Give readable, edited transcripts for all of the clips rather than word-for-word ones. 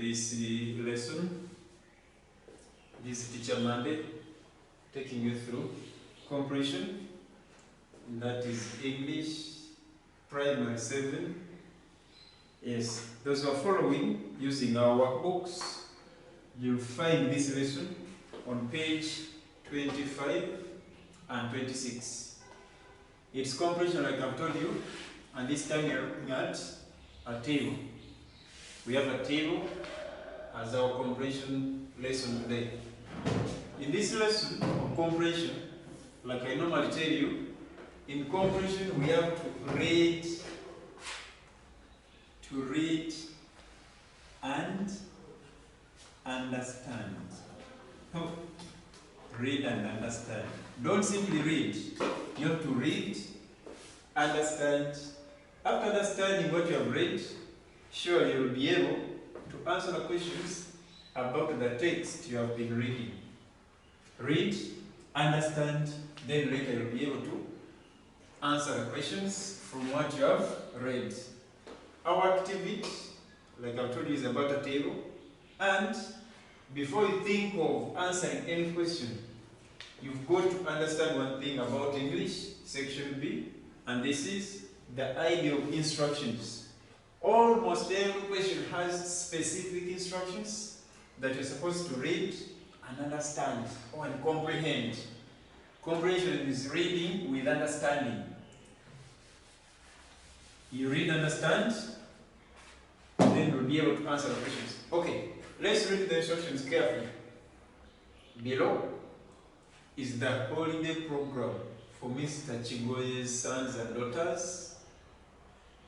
this lesson. This is Teacher Monday taking you through comprehension, that is English Primary 7. Yes, those who are following using our workbooks, you'll find this lesson on page 25 and 26. It's comprehension like I've told you, and this time we are looking at a table. We have a table as our comprehension lesson today. In this lesson of comprehension, like I normally tell you, in comprehension we have to read and understand. Read and understand. Don't simply read. You have to read, understand. After understanding what you have read, sure you will be able to answer the questions about the text you have been reading. Read, understand, then later you'll be able to answer the questions from what you have read. Our activity, like I've told you, is about a table. And before you think of answering any question, you've got to understand one thing about English, section B, and this is the idea of instructions. Almost every question has specific instructions that you're supposed to read and understand and comprehend. Comprehension is reading with understanding. You read, understand, then you'll be able to answer the questions. Okay, let's read the instructions carefully. Below is the holiday program for Mr. Chigoye's sons and daughters.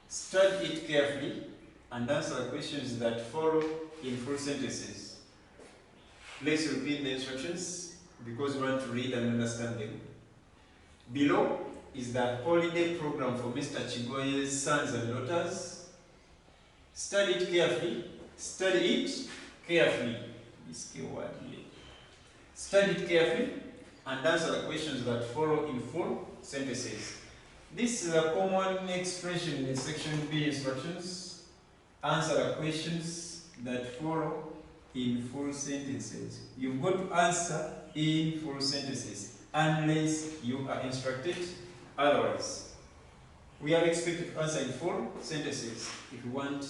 Study it carefully and answer the questions that follow in full sentences. Let's repeat the instructions because we want to read and understand them. Below is the holiday program for Mr. Chigoye's sons and daughters. Study it carefully. Study it carefully. This keyword here. Study it carefully and answer the questions that follow in full sentences. This is a common expression in section B instructions. Answer the questions that follow in full sentences. You've got to answer in full sentences unless you are instructed otherwise. We are expected to answer in full sentences if we want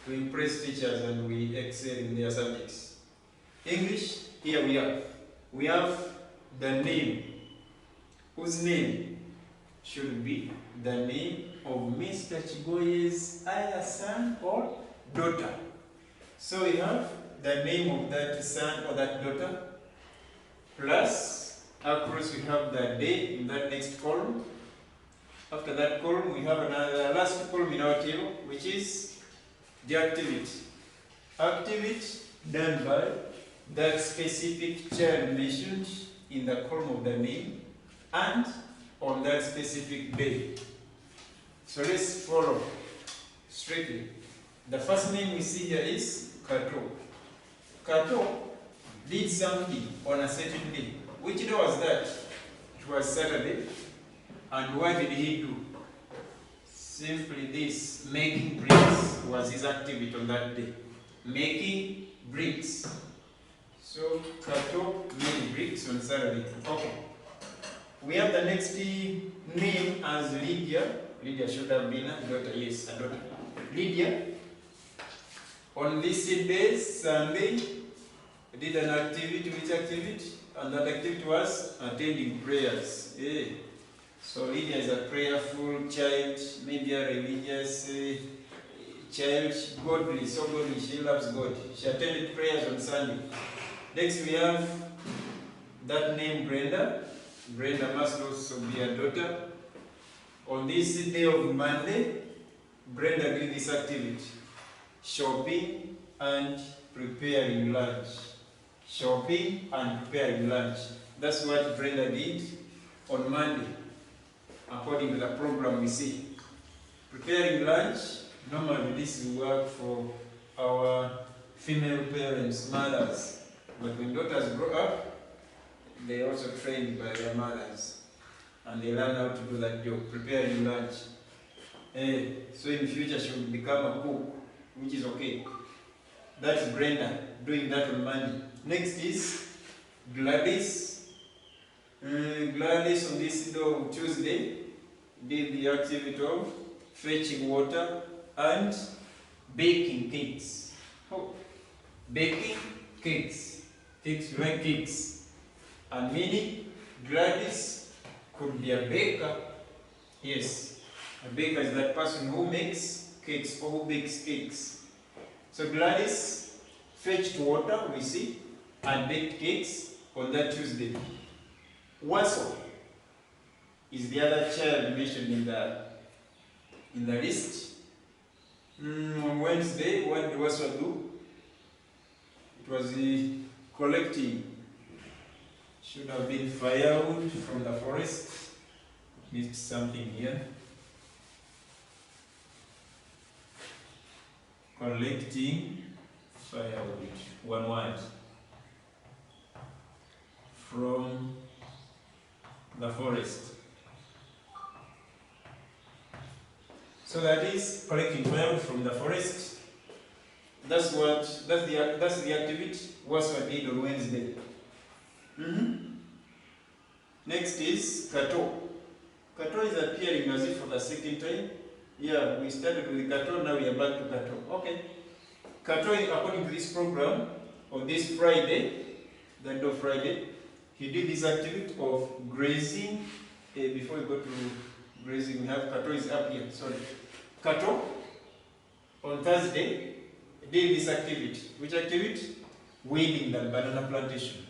to impress teachers and we excel in their subjects. English, here we have the name, whose name should be the name of Mr. Chigoye's either son or daughter. So we have the name of that son or that daughter, plus across we have the day in that next column. After that column, we have another last column in our table, which is the activity. Activity done by that specific child mentioned in the column of the name and on that specific day. So let's follow strictly. The first name we see here is Kato. Kato did something on a certain day. Which day was that? It was Saturday. And what did he do? Simply this, making bricks was his activity on that day. Making bricks. So Kato made bricks on Saturday. Okay. We have the next name as Lydia. Lydia should have been a daughter. Yes, a daughter. Lydia. On this day, Sunday, did an activity. Which activity? And that activity was attending prayers. Yeah. So Lydia is a prayerful child, maybe a religious child, godly, so godly, she loves God. She attended prayers on Sunday. Next we have that name Brenda. Brenda must also be a daughter. On this day of Monday, Brenda did this activity. Shopping and preparing lunch. Shopping and preparing lunch. That's what Brenda did on Monday, according to the program we see. Preparing lunch, normally this will work for our female parents, mothers. But when daughters grow up, they are also trained by their mothers. And they learn how to do that job, preparing lunch. So in the future she will become a cook, which is okay. That's Brenda doing that on Monday. Next is Gladys. Gladys on this Tuesday did the activity of fetching water and baking cakes. Oh, baking cakes. Cakes, you like cakes. And meaning Gladys could be a baker. Yes, a baker is that person who makes cakes or who bakes cakes. So Gladys fetched water, we see, and baked cakes on that Tuesday. Waso is the other child mentioned in the list. On Wednesday, what did Waso do? It was collecting. Should have been firewood from the forest. Missed something here. Collecting firewood. One word. From the forest. So that is collecting firewood from the forest. That's the activity was what did on Wednesday. Next is Kato. Kato is appearing as if for the second time. Yeah, we started with Kato, now we are back to Kato. Okay. Kato, according to this program, on this Friday, the end of Friday, he did this activity of grazing. Before we go to grazing, we have Kato is up here. Sorry. Kato, on Thursday, did this activity. Which activity? Weeding the banana plantation.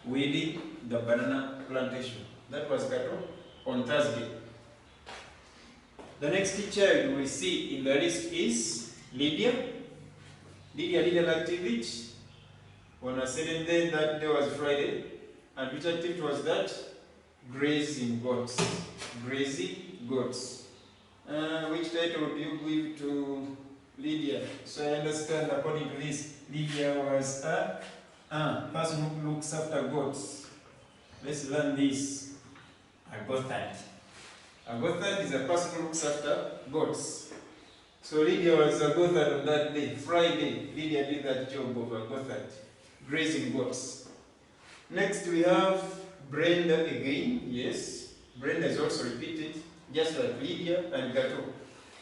Weeding the banana plantation. That was Kato on Thursday. The next child we see in the list is Lydia. Lydia did an activity on a certain day. That day was Friday. And which activity was that? Grazing goats. Grazing goats. Which title would you give to Lydia? So I understand according to this, Lydia was a person who looks after goats. Let's learn this. A goatherd. A goatherd is a person who looks after goats. So Lydia was a goatherd on that day, Friday. Lydia did that job of a goatherd, grazing goats. Next we have Brenda again. Yes, Brenda is also repeated, just like Lydia and Gato.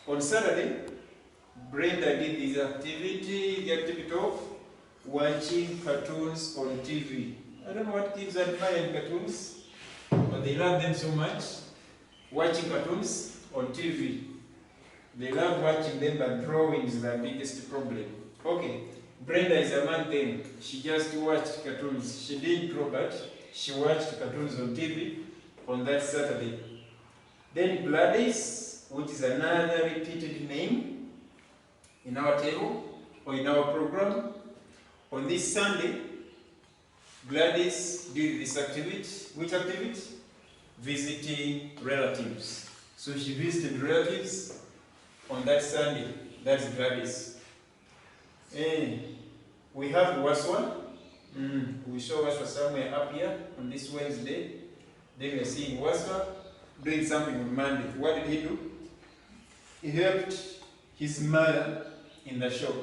On Saturday, Brenda did this activity, the activity of watching cartoons on TV. I don't know what kids admire cartoons, but they love them so much. Watching cartoons on TV. They love watching them, but drawing is the biggest problem. Okay, Brenda is a man thing. She just watched cartoons. She didn't draw, but she watched cartoons on TV on that Saturday. Then Gladys, which is another repeated name in our table or in our program. On this Sunday, Gladys did this activity. Which activity? Visiting relatives. So she visited relatives on that Sunday. That's Gladys. And we have Waswa. We saw Waswa somewhere up here on this Wednesday. Then we are seeing Waswa doing something on Monday. What did he do? He helped his mother in the shop.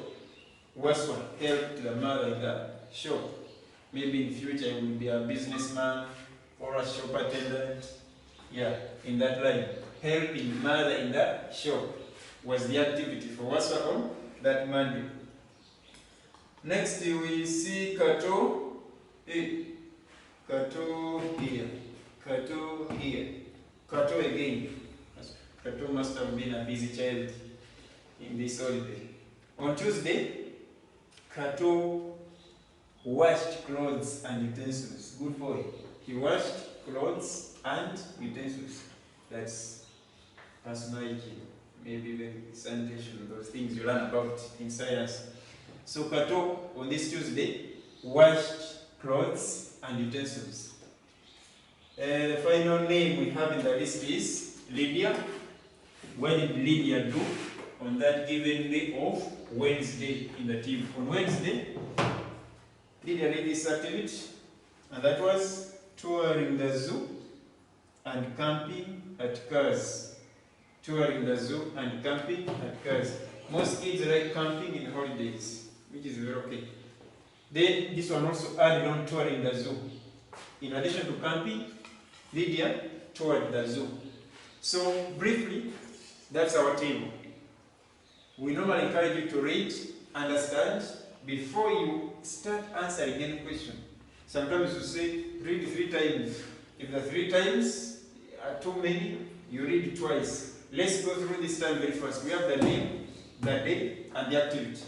Waswa helped the mother in the shop. Maybe in future he will be a businessman or a shop attendant. Yeah, in that line. Helping mother in the shop was the activity for Waswa on that Monday. Next we see Kato. Kato here. Kato here. Kato again. Kato must have been a busy child in this holiday. On Tuesday, Kato washed clothes and utensils. Good boy. He washed clothes and utensils. That's personality, maybe even sanitation, those things you learn about in science. So Kato, on this Tuesday, washed clothes and utensils. The final name we have in the list is Lydia. What did Lydia do on that given day of Wednesday in the team? On Wednesday, Lydia did this activity, and that was touring the zoo and camping at cars. Touring the zoo and camping at cars. Most kids like camping in holidays. which is very okay. Then this one also added on touring the zoo. In addition to camping, Lydia toured the zoo. So briefly, that's our table. We normally encourage you to read, understand, before you start answering any question. Sometimes you say, read 3 times. If the 3 times are too many, you read twice. Let's go through this time very fast. We have the name, the day, and the activity.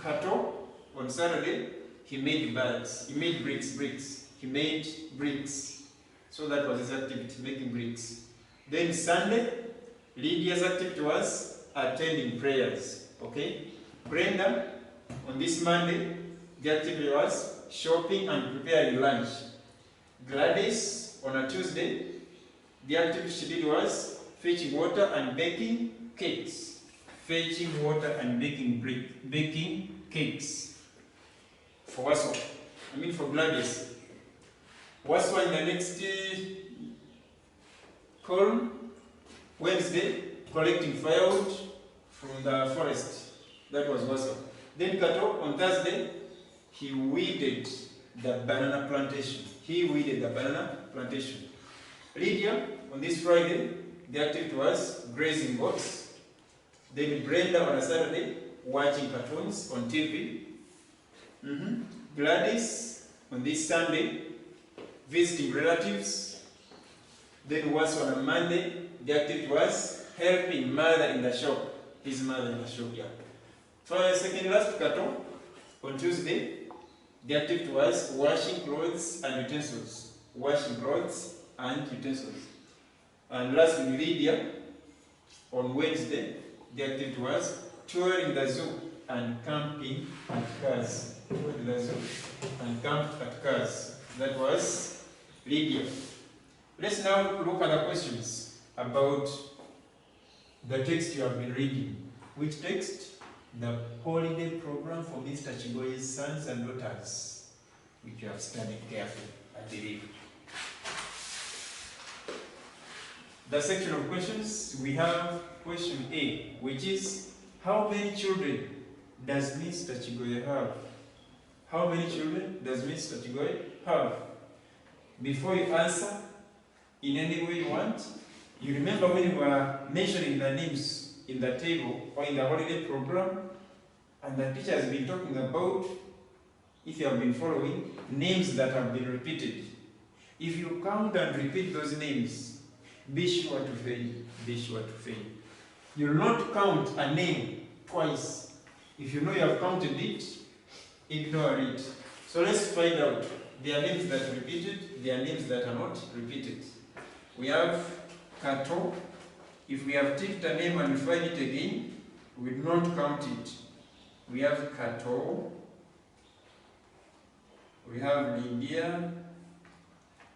Kato, on Saturday, he made birds. He made bricks. He made bricks. So that was his activity, making bricks. Then Sunday, Lydia's activity was attending prayers. Okay? Brenda, on this Monday, the activity was shopping and preparing lunch. Gladys, on a Tuesday, the activity she did was fetching water and baking cakes. Fetching water and baking cakes. For Waso. For Gladys. Waso in the next column, Wednesday, collecting firewood from the forest. That was Waso. Then Kato, on Thursday, he weeded the banana plantation. Lydia, on this Friday, the activity was grazing goats. Then Brenda on a Saturday, watching cartoons on TV. Gladys, on this Sunday, visiting relatives. Then was on a Monday, the activity was helping mother in the shop. His mother in the shop, yeah. For the second last Kato, on Tuesday, the activity was washing clothes and utensils. And lastly, Lydia, on Wednesday, the activity was touring the zoo and camping at cars. That was Lydia. Let's now look at the questions about the text you have been reading. Which text? The holiday program for Mr. Chigoye's sons and daughters, which you have studied carefully, I believe. The section of questions, we have question A, which is, how many children does Mr. Chigoye have? How many children does Mr. Chigoye have? Before you answer, in any way you want, you remember when you were mentioning the names in the table or in the holiday program, and the teacher has been talking about, if you have been following, names that have been repeated. If you count and repeat those names, be sure to fail. You will not count a name twice. If you know you have counted it, ignore it. So let's find out. There are names that are repeated, there are names that are not repeated. We have Kato. If we have ticked a name and we find it again, we do not count it. We have Kato. We have Lydia.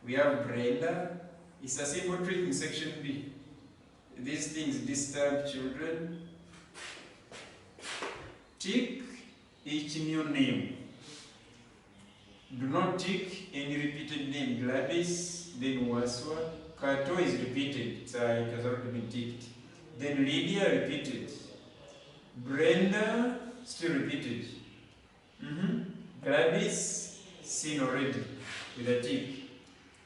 We have Brenda. It's a simple trick in section B. These things disturb children. Tick each new name. Do not tick any repeated name. Gladys, then Waswa. Kato is repeated, it has already been ticked. Then Lydia repeated. Brenda still repeated. Gladys seen already with a tick.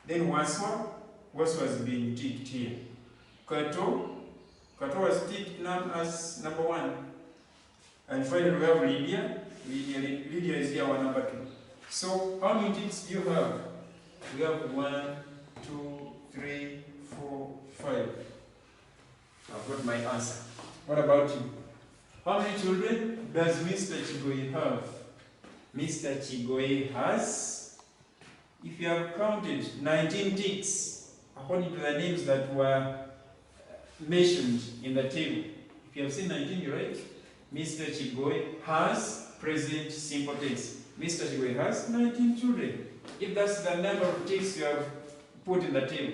Then Waswa has been ticked here. Kato was ticked now as number 1. And finally we have Lydia. Lydia is here, our number 2. So how many ticks do you have? We have 1, 2, 3, 4, 5. I've got my answer. What about you? How many children does Mr. Chigoye have? Mr. Chigoye has, if you have counted, 19 ticks, according to the names that were mentioned in the table. If you have seen 19, you're right. Mr. Chigoye has present simple tense. Mr. Chigoye has 19 children. If that's the number of ticks you have put in the table.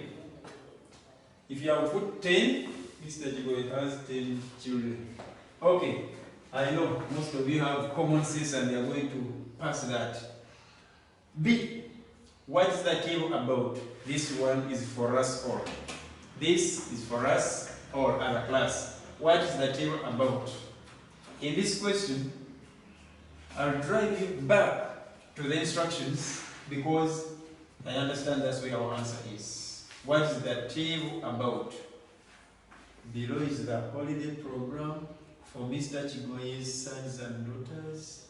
If you have put 10, Mr. Chigoye has 10 children. Okay, I know most of you have common sense and they are going to pass that. B, what is the table about? This one is for us all. This is for us all as a class. What is the table about? In this question, I'll drive you back to the instructions because I understand that's where our answer is. What is the table about? Below is the holiday program for Mr. Chigoye's sons and daughters.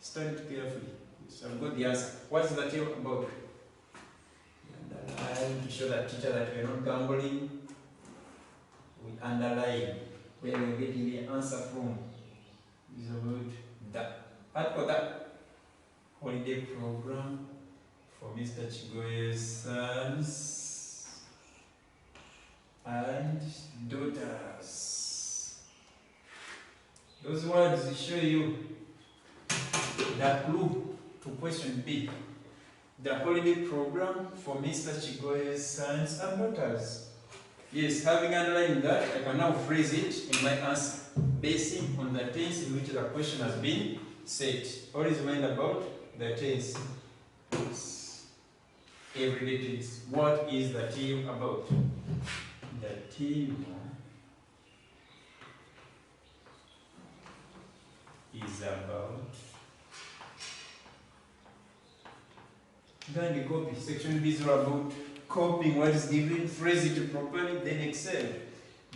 Study it carefully. So I've got the answer. What is the table about? Underline to show the teacher that we're not gambling. We underline where we're getting the answer from. Is about that. After that, holiday program for Mr. Chigoye's sons and daughters. Those words show you the clue to question B. The holiday program for Mr. Chigoye's sons and daughters. Yes, having underlined that, I can now phrase it in my answer, basing on the tense in which the question has been said. All is mind about the tense. Everyday tense. What is the team about? The team is about. Then the copy. Section B is all about copying what is given, phrase it properly, then excel.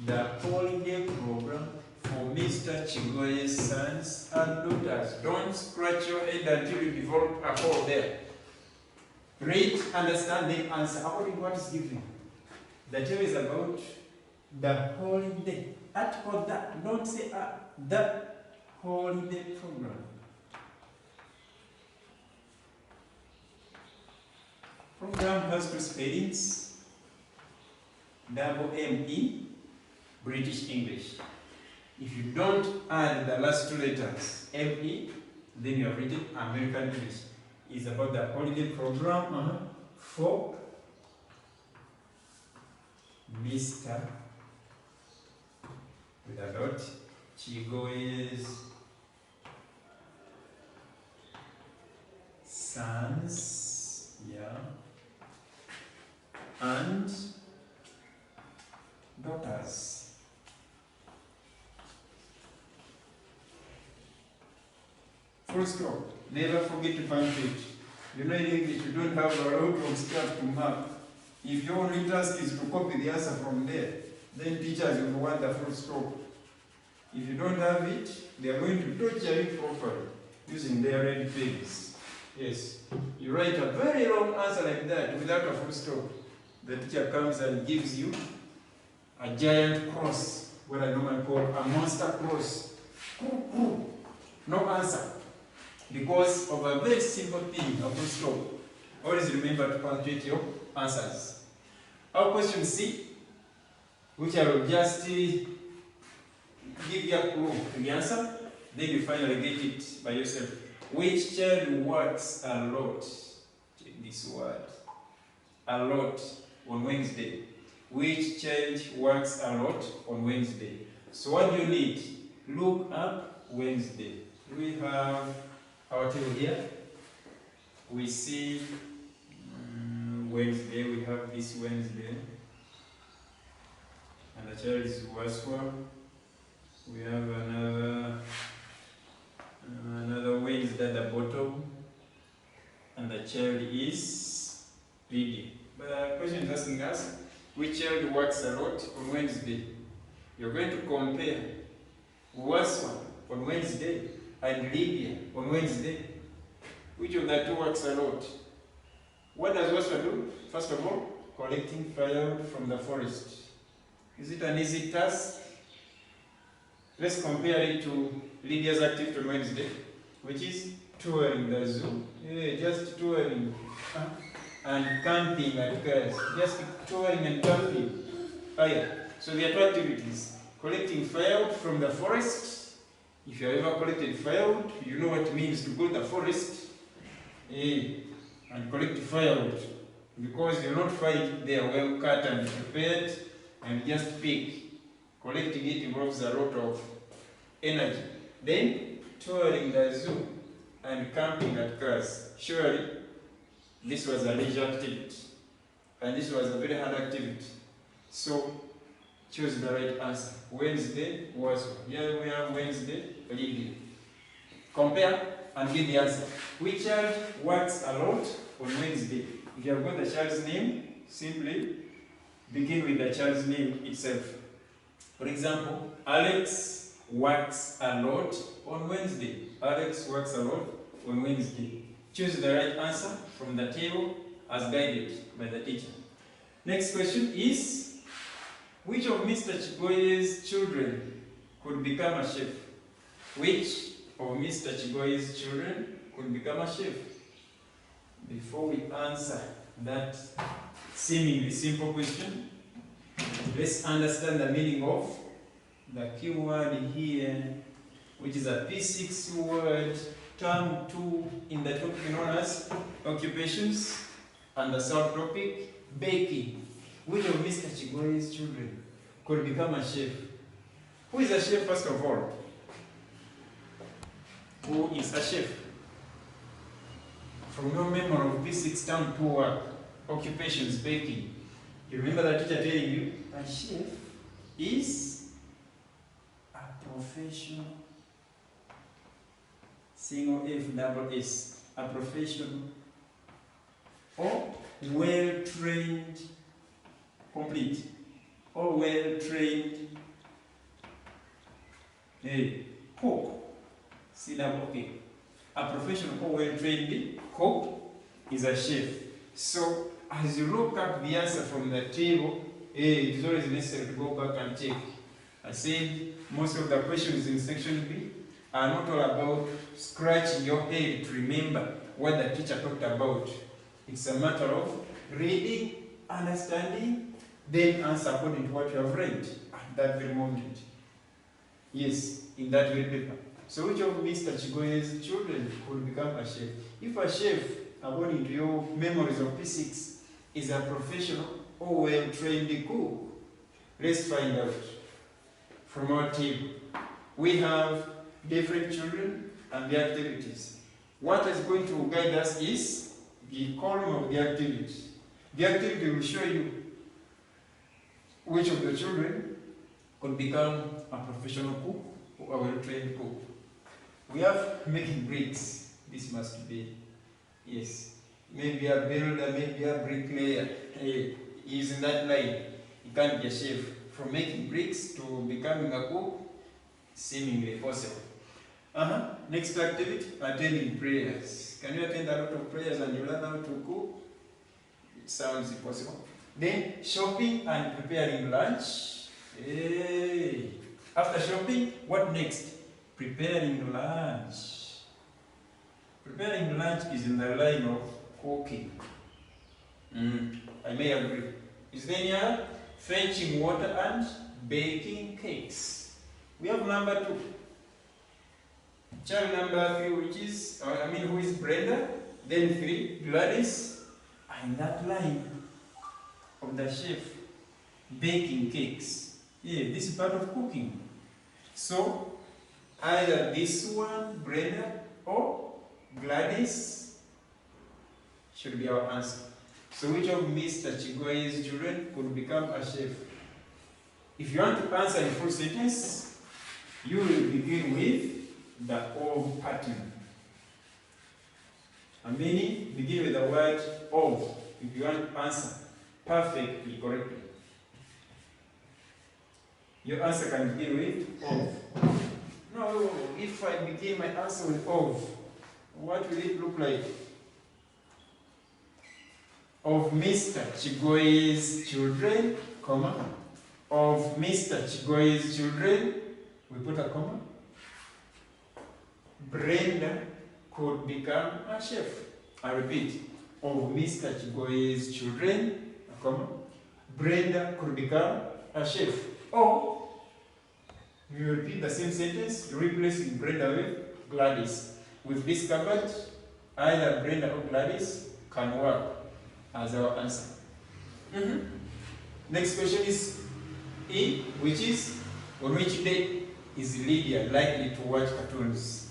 The holiday program for Mr. Chigoye's sons and daughters. Don't scratch your head until you develop a hole there. Read, understand, then answer according to what is given. The table is about the holiday. Article that. Don't say the holiday program. Program has two spellings, double M-E, British English. If you don't add the last two letters, M-E, then you have written American English. It's about the holiday program for Mr. with a dot, Chigoye's sons, and daughters. Full stop. Never forget to punctuate. You know in English you don't have a lot of stuff to mark. If your only task is to copy the answer from there, then teachers will want the full stop. If you don't have it, they are going to torture you properly using their red pens. Yes. You write a very long answer like that without a full stop. The teacher comes and gives you a giant cross, what I normally call a monster cross. No answer. Because of a very simple thing, a full stop. Always remember to punctuate your answers. Our question C, which I will just give you a clue to the answer, then you finally get it by yourself. Which child works a lot? Check this word. A lot on Wednesday. Which child works a lot on Wednesday? So what do you need? Look up Wednesday. We have our table here. We see Wednesday. We have this Wednesday. And the child is Waswa. We have another Wednesday at the bottom. And the child is Lydia. But the question is asking us, which child works a lot on Wednesday? You're going to compare Waswa on Wednesday and Lydia on Wednesday. Which of the two works a lot? What does Waswa do? First of all, collecting firewood from the forest. Is it an easy task? Let's compare it to Lydia's activity on Wednesday, which is touring the zoo. Yeah, just touring. And camping at cars. Just touring and camping. So there are two activities. Collecting firewood from the forest. If you have ever collected firewood, you know what it means to go to the forest and collect firewood. Because you'll not find it there well cut and prepared and just pick. Collecting it involves a lot of energy. Then, touring the zoo and camping at cars. Surely, this was a leisure activity. And this was a very hard activity. So, choose the right answer. Wednesday was. Here we have Wednesday, Lydia. Compare and get the answer. Which child works a lot on Wednesday? If you have got the child's name, simply begin with the child's name itself. For example, Alex works a lot on Wednesday. Alex works a lot on Wednesday. Choose the right answer from the table as guided by the teacher. Next question is, which of Mr. Chigoye's children could become a chef? Which of Mr. Chigoye's children could become a chef? Before we answer that seemingly simple question, let's understand the meaning of the keyword here, which is a P6 word, term 2 in the topic known as occupations, and the subtopic baking. Which of Mr. Chigoye's children could become a chef? Who is a chef first of all? Who is a chef? From your memory of P6 term 2 work, occupations, baking. You remember the teacher telling you, a chef is a professional, single F double S, a professional or well-trained, complete, or well-trained cook, syllable okay. A professional or well-trained cook is a chef. So as you look up the answer from the table, it is always necessary to go back and check. I said most of the questions in section B are not all about scratching your head to remember what the teacher talked about. It's a matter of reading, understanding, then answer according to what you have read at that very moment. Yes, in that very paper. So which of Mr. Chigoye's children could become a chef? If a chef, according to your memories of P6, is a professional or well-trained cook, let's find out from our table. We have different children and the activities. What is going to guide us is the column of the activity. The activity will show you which of the children could become a professional cook or a well-trained cook. We have making bricks. This must be, yes, maybe a builder, maybe a bricklayer. He's in that line. He can't be a chef. From making bricks to becoming a cook, seemingly possible. Next activity, attending prayers. Can you attend a lot of prayers and you learn how to cook? It sounds impossible. Then shopping and preparing lunch. After shopping, what next? Preparing lunch. Preparing lunch is in the line of cooking. I may agree. Is there any other? Fetching water and baking cakes. We have number 2. Child number 3, which is, who is Brenda? Then 3, Gladys. And that line of the chef, baking cakes. This is part of cooking. So, either this one, Brenda, or Gladys should be our answer. So which of Mr. Chigoye's children could become a chef? If you want to answer in full sentence, you will begin with the of pattern. And meaning, begin with the word of, if you want to answer perfectly correctly. Your answer can begin with of. No, if I begin my answer with of, what will it look like? Of Mr. Chigoye's children, comma. Of Mr. Chigoye's children, we put a comma. Brenda could become a chef. I repeat, of Mr. Chigoye's children, a comma. Brenda could become a chef. Or, you repeat the same sentence, replacing Brenda with Gladys. We've discovered either Brenda or Gladys can work as our answer. Next question is E, which is, on which day is Lydia likely to watch cartoons?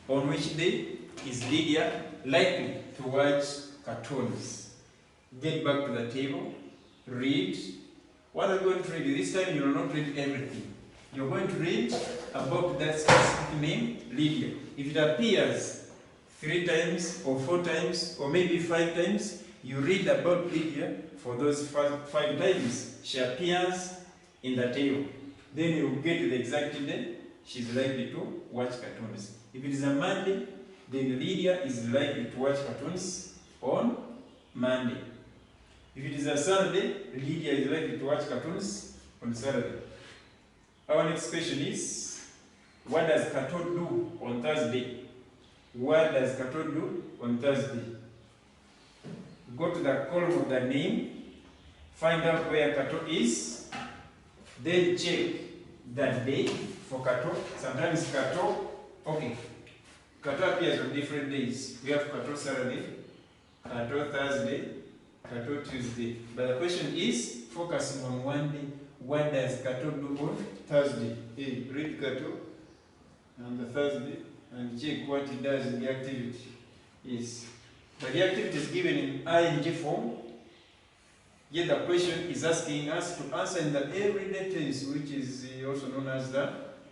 On which day is Lydia likely to watch cartoons? Get back to the table, read. What are you going to read? This time you will not read everything. You're going to read about that specific name, Lydia. If it appears 3 times or 4 times or maybe 5 times, you read about Lydia for those 5 times. She appears in the table. Then you get the exact day she's likely to watch cartoons. If it is a Monday, then Lydia is likely to watch cartoons on Monday. If it is a Saturday, Lydia is likely to watch cartoons on Saturday. Our next question is, what does Kato do on Thursday? What does Kato do on Thursday? Go to the column of the name, find out where Kato is, then check that day for Kato. Sometimes Kato, Kato appears on different days. We have Kato Saturday, Kato Thursday, Kato Tuesday. But the question is focusing on one day. What does Kato do on Thursday? Read Kato on the Thursday and check what it does in the activity. Yes. But the activity is given in ing form. Yet the question is asking us to answer in the everyday tense, which is also known as the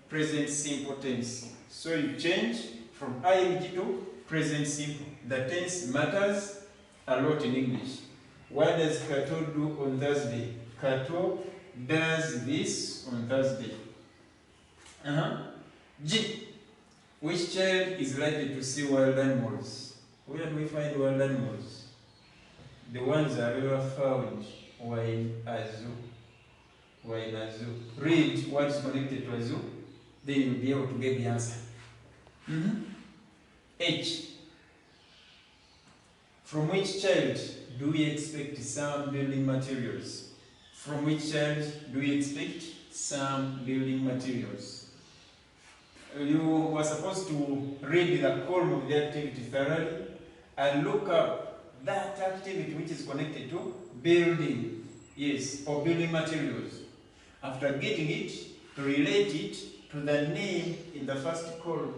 present simple tense. So you change from ing to present simple. The tense matters a lot in English. What does Kato do on Thursday? Kato does this on Thursday. G. Which child is likely to see wild animals? Where do we find wild animals? The ones that we have found were in a zoo. Read what is connected to a zoo, then you'll be able to get the answer. H. From which child do we expect some building materials? From which child do we expect some building materials? You were supposed to read the column of the activity thoroughly and look up that activity which is connected to building, or building materials. After getting it, relate it to the name in the first column.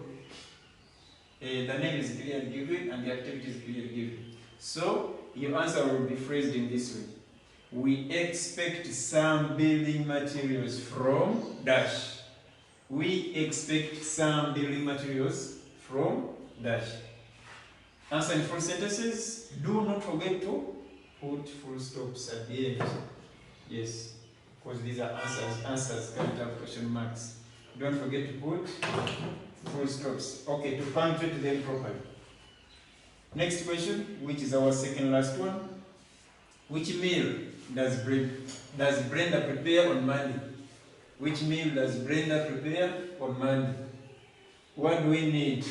The name is clearly given and the activity is clearly given. So your answer will be phrased in this way. We expect some building materials from dash. We expect some building materials from dash. Answer in full sentences. Do not forget to put full stops at the end. Yes, because these are answers. Answers can't have question marks. Don't forget to put full stops. Okay, to punctuate them properly. Next question, which is our second last one. Which meal does Brenda prepare on Monday? Which meal does Brenda prepare on Monday? What do we need?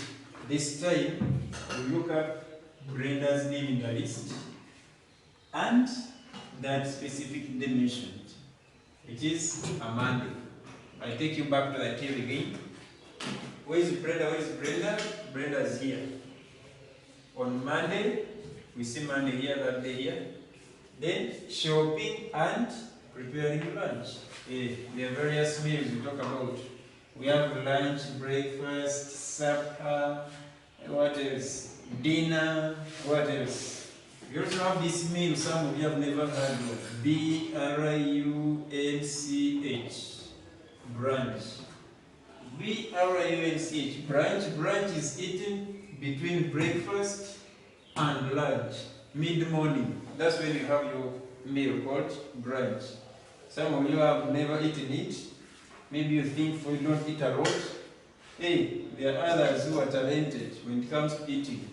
This time, we look up Brenda's name in the list and that specific day mentioned. It is a Monday. I take you back to the table again. Where is Brenda? Where is Brenda? Brenda is here. On Monday, we see Monday here, that day here. Then shopping and preparing lunch. There are various meals we talk about. We have lunch, breakfast, supper, what else? Dinner, what else? We also have this meal some of you have never heard of. B-R-U-N-C-H. Brunch. B-R-U-N-C-H. Brunch is eaten between breakfast and lunch. Mid-morning. That's when you have your meal called brunch. Some of you have never eaten it. Maybe you think you don't eat a lot. There are others who are talented when it comes to eating.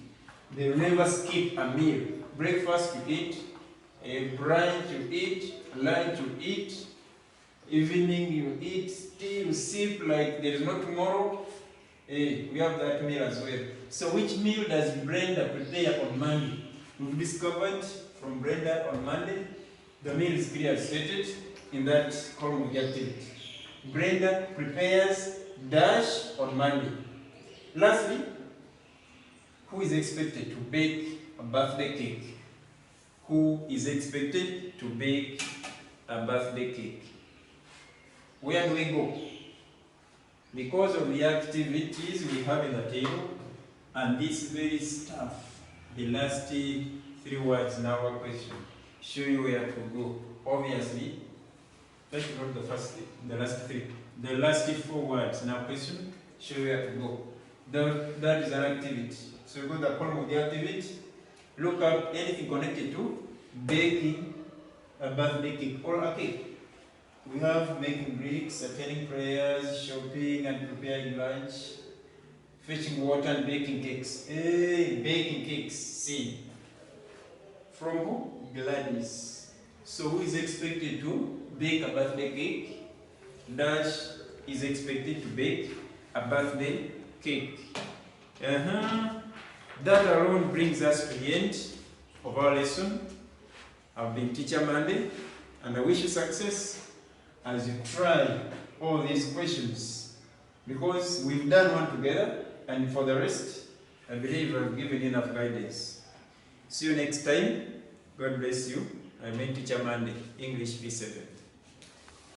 They will never skip a meal. Breakfast you eat, brunch you eat, lunch you eat, evening you eat, tea you sip like there is no tomorrow. We have that meal as well. So which meal does Brenda prepare on Monday? We've discovered from Brenda on Monday, the meal is clearly stated in that column of the activity. Brenda prepares dash on Monday. Lastly, who is expected to bake a birthday cake? Who is expected to bake a birthday cake? Where do we go? Because of the activities we have in the table and this very stuff, the last 3 words in our question show you where to go. Obviously, let's note the last 3. the last 4 words in our question, show you where to go. That is an activity. So you go to the column of the activity, look up anything connected to baking a birthday cake or a cake. We have making bricks, attending prayers, shopping and preparing lunch, fetching water and baking cakes. Hey, baking cakes, see. From who? Gladys. So who is expected to bake a birthday cake? Dash is expected to bake a birthday cake. That alone brings us to the end of our lesson. I've been Teacher Monday, and I wish you success as you try all these questions, because we've done one together, and for the rest, I believe I've given enough guidance. See you next time. God bless you. I'm Teacher Monday, English P7.